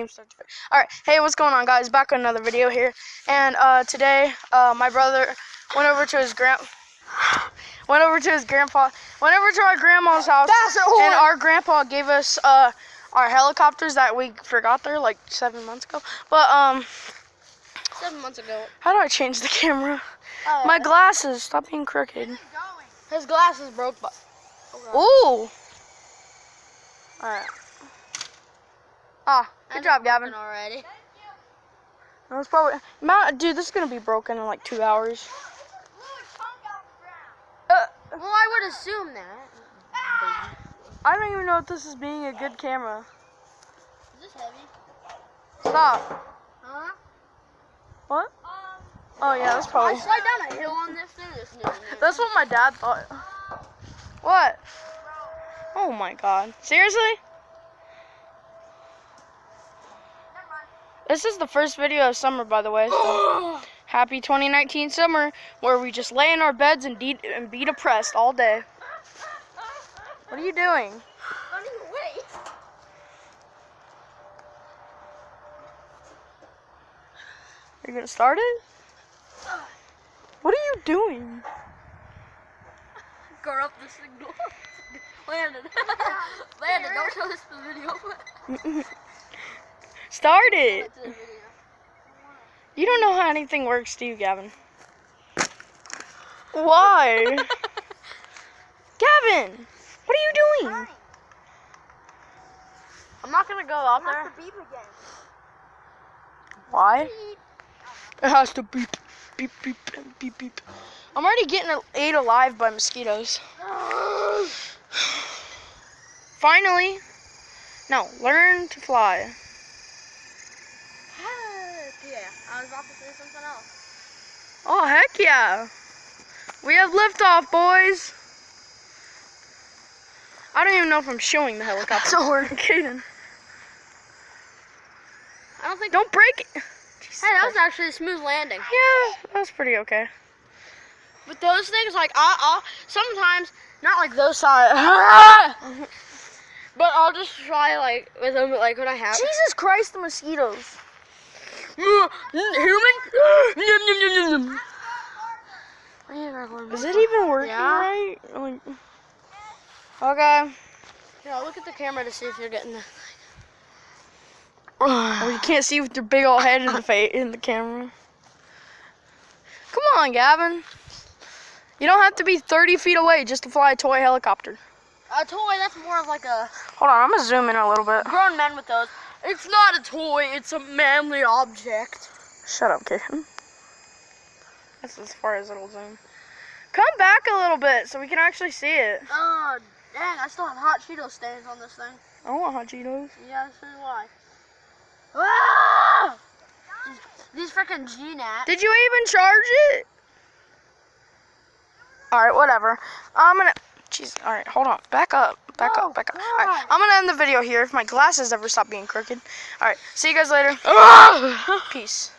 Alright, hey, what's going on, guys? Back with another video here. And today, my brother went over to our grandma's house, and our grandpa gave us our helicopters that we forgot there like 7 months ago. But 7 months ago. how do I change the camera? My glasses, stop being crooked. His glasses broke, but Ooh. Alright. Ah, good job, Gavin. Already. That was probably, dude, this is gonna be broken in like 2 hours. Well, I would assume that. I don't even know if this is being a good camera. Is this heavy? Stop. Huh? What? Oh yeah, that's probably. I slide down a hill on this thing. That's what my dad thought. What? Oh my God. Seriously? This is the first video of summer, by the way. So happy 2019 summer, where we just lay in our beds and be depressed all day. What are you doing? Running away. Are you gonna start it? What are you doing? Go up the signal. Landon, don't show this to the video. Start it. You don't know how anything works, do you, Gavin? Why? Gavin, what are you doing? I'm not gonna go out there. Why? It has to beep, beep, beep, beep, beep. I'm already getting ate alive by mosquitoes. Finally. Now, learn to fly. Yeah, I was about to say something else. Oh, heck yeah. We have liftoff, boys. I don't even know if I'm showing the helicopter. So we're kidding. I don't think. Don't break it. Jesus hey, that was actually a smooth landing. Yeah, that was pretty okay. But those things, like, I'll sometimes, not like those sides, but I'll just try, like, with them, like, when I have. Jesus Christ, the mosquitoes. Human? Is it even working right? Okay. Yeah, look at the camera to see if you're getting the. Oh, you can't see with your big old head in the camera. Come on, Gavin. You don't have to be 30 feet away just to fly a toy helicopter. A toy, that's more of like a... Hold on, I'm going to zoom in a little bit. Grown men with those. It's not a toy, it's a manly object. Shut up, kitten. That's as far as it'll zoom. Come back a little bit so we can actually see it. Oh, dang, I still have hot Cheeto stains on this thing. I want hot Cheetos. Yeah, so do I. Ah! These freaking G-Nat. Did you even charge it? Alright, whatever. I'm gonna... Jeez, alright, hold on. Back up. Back up. Alright, I'm gonna end the video here if my glasses ever stop being crooked. Alright, see you guys later. Peace.